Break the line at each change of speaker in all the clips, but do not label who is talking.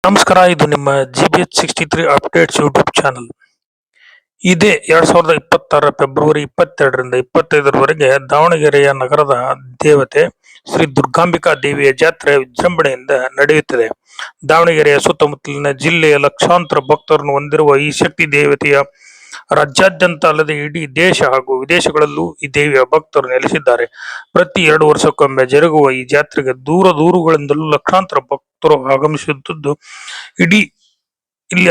ನಮಸ್ಕಾರ, ಇದು ನಿಮ್ಮ GBH63 ಅಪ್ಡೇಟ್ಸ್ ಯೂಟ್ಯೂಬ್ ಚಾನಲ್. ಇದೇ 2026 ಫೆಬ್ರವರಿ 22ರಿಂದ 25ರವರೆಗೆ ದಾವಣಗೆರೆಯ ನಗರದ ದೇವತೆ ಶ್ರೀ ದುರ್ಗಾಂಬಿಕಾ ದೇವಿಯ ಜಾತ್ರೆ ವಿಜೃಂಭಣೆಯಿಂದ ನಡೆಯುತ್ತದೆ. ದಾವಣಗೆರೆಯ ಸುತ್ತಮುತ್ತಲಿನ ಜಿಲ್ಲೆಯ ಲಕ್ಷಾಂತರ ಭಕ್ತರನ್ನು ಹೊಂದಿರುವ ಈ ಶಕ್ತಿ ದೇವತೆಯ ರಾಜ್ಯಾದ್ಯಂತ ಅಲ್ಲದೆ ಇಡೀ ದೇಶ ಹಾಗೂ ವಿದೇಶಗಳಲ್ಲೂ ಈ ದೇವಿಯ ಭಕ್ತರು ನೆಲೆಸಿದ್ದಾರೆ. ಪ್ರತಿ 2 ವರ್ಷಕ್ಕೊಮ್ಮೆ ಜರುಗುವ ಈ ಜಾತ್ರೆಗೆ ದೂರ ದೂರುಗಳಿಂದಲೂ ಲಕ್ಷಾಂತರ ಭಕ್ತರು ಆಗಮಿಸುತ್ತಿದ್ದು, ಇಲ್ಲಿ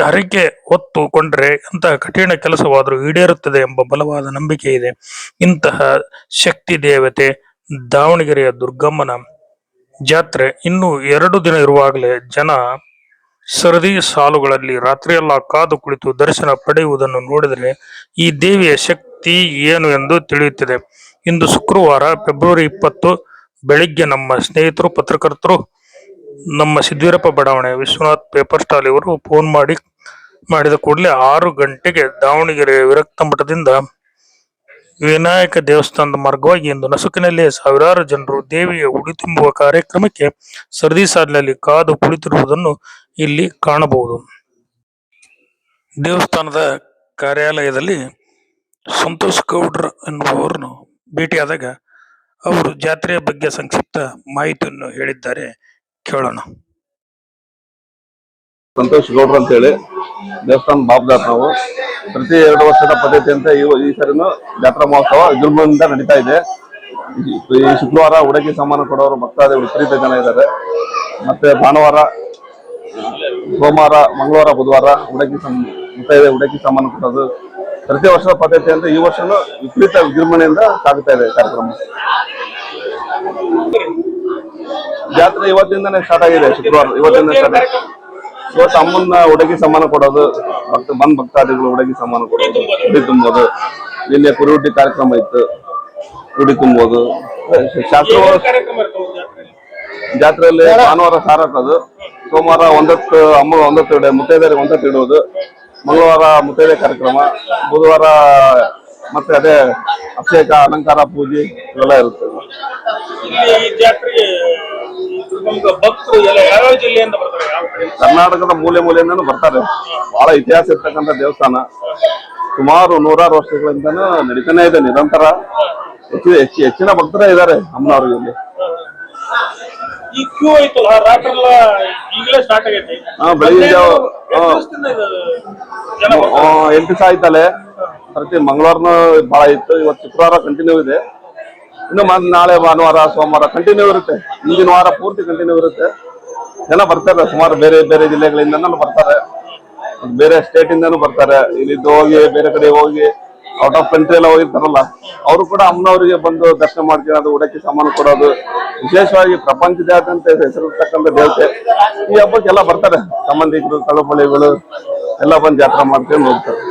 ಹರಕೆ ಹೊತ್ತುಕೊಂಡರೆ ಎಂತಹ ಕಠಿಣ ಕೆಲಸವಾದರೂ ಈಡೇರುತ್ತದೆ ಎಂಬ ಬಲವಾದ ನಂಬಿಕೆ ಇದೆ. ಇಂತಹ ಶಕ್ತಿ ದೇವತೆ ದಾವಣಗೆರೆಯ ದುರ್ಗಮ್ಮನ ಜಾತ್ರೆ ಇನ್ನೂ 2 ದಿನ ಇರುವಾಗಲೇ ಜನ ಸರದಿ ಸಾಲುಗಳಲ್ಲಿ ರಾತ್ರಿಯೆಲ್ಲ ಕಾದು ಕುಳಿತು ದರ್ಶನ ಪಡೆಯುವುದನ್ನು ನೋಡಿದರೆ ಈ ದೇವಿಯ ಶಕ್ತಿ ಏನು ಎಂದು ತಿಳಿಯುತ್ತದೆ. ಇಂದು ಶುಕ್ರವಾರ ಫೆಬ್ರವರಿ 20 ಬೆಳಿಗ್ಗೆ ನಮ್ಮ ಸ್ನೇಹಿತರು ಪತ್ರಕರ್ತರು ನಮ್ಮ ಸಿದ್ವೀರಪ್ಪ ಬಡಾವಣೆ ವಿಶ್ವನಾಥ್ ಪೇಪರ್ ಸ್ಟಾಲ್ ಇವರು ಫೋನ್ ಮಾಡಿದ ಕೂಡಲೇ 6 ಗಂಟೆಗೆ ದಾವಣಗೆರೆಯ ವಿರಕ್ತ ಮಠದಿಂದ ವಿನಾಯಕ ದೇವಸ್ಥಾನದ ಮಾರ್ಗವಾಗಿ ಇಂದು ನಸುಕಿನಲ್ಲೇ ಸಾವಿರಾರು ಜನರು ದೇವಿಯ ಉಡಿ ತುಂಬುವ ಕಾರ್ಯಕ್ರಮಕ್ಕೆ ಸರದಿ ಸಾಲಿನಲ್ಲಿ ಕಾದು ಕುಳಿತಿರುವುದನ್ನು ಇಲ್ಲಿ ಕಾಣಬಹುದು. ದೇವಸ್ಥಾನದ ಕಾರ್ಯಾಲಯದಲ್ಲಿ ಸಂತೋಷ್ ಗೌಡ್ರ ಎನ್ನುವವರನ್ನು ಭೇಟಿಯಾದಾಗ ಅವರು ಜಾತ್ರೆಯ ಬಗ್ಗೆ ಸಂಕ್ಷಿಪ್ತ ಮಾಹಿತಿಯನ್ನು ಹೇಳಿದ್ದಾರೆ. ಕೇಳೋಣ.
ಸಂತೋಷ್ ಗೌಡ್ರ ಅಂತ ಹೇಳಿ ದೇವಸ್ಥಾನ ಬಾಬ್ದಾರ್. ನಾವು ಪ್ರತಿ 2 ವರ್ಷದ ಪದ್ಧತಿಯಂತೆ ಈ ಸರಿನೂ ಜಾತ್ರಾ ಮಹೋತ್ಸವ ವಿಜೃಂಭಣೆಯಿಂದ ನಡೀತಾ ಇದೆ. ಈ ಶುಕ್ರವಾರ ಉಡಕಿ ಸಾಮಾನು ಕೊಡೋರು ಭಕ್ತಾದಿಗಳು ವಿಪರೀತ ಜನ ಇದ್ದಾರೆ. ಮತ್ತೆ ಭಾನುವಾರ, ಸೋಮವಾರ, ಮಂಗಳವಾರ, ಬುಧವಾರ ಉಡಕಿ ಸಾಮಾನು ಕೊಡೋದು ಪ್ರತಿ ವರ್ಷದ ಪದ್ಧತಿ ಅಂತ ಈ ವರ್ಷನೂ ವಿಪರೀತ ವಿಜೃಂಭಣೆಯಿಂದ ಸಾಗುತ್ತಾ ಇದೆ ಕಾರ್ಯಕ್ರಮ. ಜಾತ್ರೆ ಇವತ್ತಿಂದಾನೇ ಸ್ಟಾರ್ಟ್ ಆಗಿದೆ. ಶುಕ್ರವಾರ ಇವತ್ತಿಂದ ಸ್ಟಾರ್ಟ್ ಆಗಿದೆ. ಇವತ್ತು ಅಮ್ಮನ್ನ ಉಡಗಿ ಸಾಮಾನು ಕೊಡೋದು, ಭಕ್ತಾದಿಗಳು ಉಡಗಿ ಸಾಮಾನು ಕೊಡೋದು, ಉಡಿ ತುಂಬೋದು. ನಿನ್ನೆ ಕುರುಹುಟ್ಟಿ ಕಾರ್ಯಕ್ರಮ ಇತ್ತು, ಉಡಿ ತುಂಬೋದು. ಶಾಸ್ತ್ರ ಜಾತ್ರೆಯಲ್ಲಿ ಭಾನುವಾರ ಸಾರ ಹಾಕೋದು, ಸೋಮವಾರ ಅಮ್ಮ 9 ಮುತ್ತೈದೆಯರಿಗೆ 9 ಇಡುವುದು, ಮಂಗಳವಾರ ಮುತ್ತೈದೆ ಕಾರ್ಯಕ್ರಮ, ಬುಧವಾರ ಮತ್ತೆ ಅದೇ ಅಭಿಷೇಕ, ಅಲಂಕಾರ, ಪೂಜೆ ಇವೆಲ್ಲ ಇರುತ್ತೆ. ಕರ್ನಾಟಕದ ಮೂಲೆಯಿಂದನೂ ಬರ್ತಾರೆ. ಬಹಳ ಇತಿಹಾಸ ಇರ್ತಕ್ಕಂಥ ದೇವಸ್ಥಾನ. ಸುಮಾರು 100 ವರ್ಷಗಳಿಂದನೂ ನಡೀತಾನೆ ಇದೆ ನಿರಂತರ. ಹೆಚ್ಚಿನ ಭಕ್ತರೇ ಇದ್ದಾರೆ ಅಮ್ಮನವ್ರಿಗೆ. ಬೆಳಿಗ್ಗೆ 8 ದಿವಸ ಆಯ್ತಲೆ. ಪ್ರತಿ ಮಂಗಳವಾರನೂ ಬಹಳ ಇತ್ತು. ಇವತ್ತು ಶುಕ್ರವಾರ ಕಂಟಿನ್ಯೂ ಇದೆ. ಇನ್ನು ನಾಳೆ ಭಾನುವಾರ, ಸೋಮವಾರ ಕಂಟಿನ್ಯೂ ಇರುತ್ತೆ. ಹಿಂದಿನ ವಾರ ಪೂರ್ತಿ ಕಂಟಿನ್ಯೂ ಇರುತ್ತೆ. ಜನ ಬರ್ತಾರೆ, ಸುಮಾರು ಬೇರೆ ಬೇರೆ ಜಿಲ್ಲೆಗಳಿಂದನೂ ಬರ್ತಾರೆ, ಬೇರೆ ಸ್ಟೇಟ್ ಇಂದನೂ ಬರ್ತಾರೆ. ಇಲ್ಲಿದ್ದು ಹೋಗಿ ಬೇರೆ ಕಡೆ ಹೋಗಿ ಔಟ್ ಆಫ್ ಕಂಟ್ರಿ ಎಲ್ಲ ಹೋಗಿರ್ತಾರಲ್ಲ, ಅವರು ಕೂಡ ಅಮ್ಮನವರಿಗೆ ಬಂದು ದರ್ಶನ ಮಾಡ್ಕೊಳ್ಳೋದು, ಉಡಕಿ ಸಾಮಾನು ಕೊಡೋದು. ವಿಶೇಷವಾಗಿ ಪ್ರಪಂಚದಾದ್ಯಂತ ಹೆಸರಿರ್ತಕ್ಕಂಥ ದೇವತೆ. ಈ ಹಬ್ಬಕ್ಕೆಲ್ಲ ಬರ್ತಾರೆ, ಸಂಬಂಧಿಕರು, ತಳಪಳಿಗಳು ಎಲ್ಲ ಬಂದು ಜಾತ್ರೆ ಮಾಡ್ಕೊಂಡು ಹೋಗ್ತಾರೆ.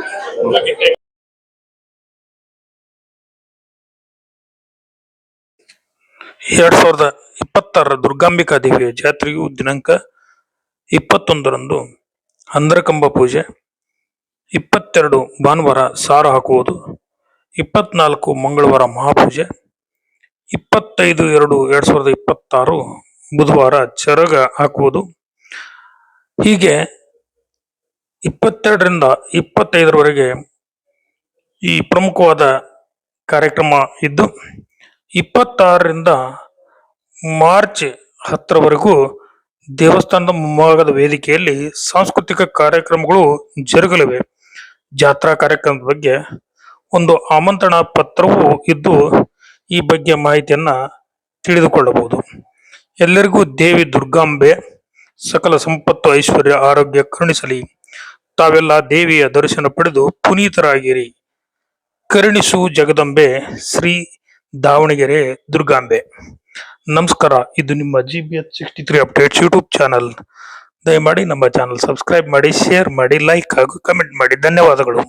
2026 ದುರ್ಗಾಂಬಿಕಾ ದೇವಿಯ ಜಾತ್ರೆಯು ದಿನಾಂಕ 21ರಂದು ಅಂದ್ರಕಂಬ ಪೂಜೆ, 22 ಭಾನುವಾರ ಸಾರ ಹಾಕುವುದು, 24 ಮಂಗಳವಾರ ಮಹಾಪೂಜೆ, 25/2/2026 ಬುಧವಾರ ಚರಗ ಹಾಕುವುದು. ಹೀಗೆ 22ರಿಂದ 25ರವರೆಗೆ ಈ ಪ್ರಮುಖವಾದ ಕಾರ್ಯಕ್ರಮ ಇದ್ದು, 26ರಿಂದ ಮಾರ್ಚ್ 10ರವರೆಗೂ ದೇವಸ್ಥಾನದ ಮುಂಭಾಗದ ವೇದಿಕೆಯಲ್ಲಿ ಸಾಂಸ್ಕೃತಿಕ ಕಾರ್ಯಕ್ರಮಗಳು ಜರುಗಲಿವೆ. ಜಾತ್ರಾ ಕಾರ್ಯಕ್ರಮದ ಬಗ್ಗೆ ಒಂದು ಆಮಂತ್ರಣ ಪತ್ರವೂ ಇದ್ದು ಈ ಬಗ್ಗೆ ಮಾಹಿತಿಯನ್ನ ತಿಳಿದುಕೊಳ್ಳಬಹುದು. ಎಲ್ಲರಿಗೂ ದೇವಿ ದುರ್ಗಾಂಬೆ ಸಕಲ ಸಂಪತ್ತು, ಐಶ್ವರ್ಯ, ಆರೋಗ್ಯ ಕರುಣಿಸಲಿ. ತಾವೆಲ್ಲ ದೇವಿಯ ದರ್ಶನ ಪಡೆದು ಪುನೀತರಾಗಿರಿ. ಕರುಣಿಸು ಜಗದಂಬೆ ಶ್ರೀ ದಾವಣಗೆರೆ ದುರ್ಗಾಂಬೆ. ನಮಸ್ಕಾರ, ಇದು ನಿಮ್ಮ GBH63 ಅಪ್ಡೇಟ್ಸ್ ಯೂಟ್ಯೂಬ್ ಚಾನಲ್. ದಯಮಾಡಿ ನಮ್ಮ ಚಾನಲ್ ಸಬ್ಸ್ಕ್ರೈಬ್ ಮಾಡಿ, ಶೇರ್ ಮಾಡಿ, ಲೈಕ್ ಹಾಗೂ ಕಮೆಂಟ್ ಮಾಡಿ. ಧನ್ಯವಾದಗಳು.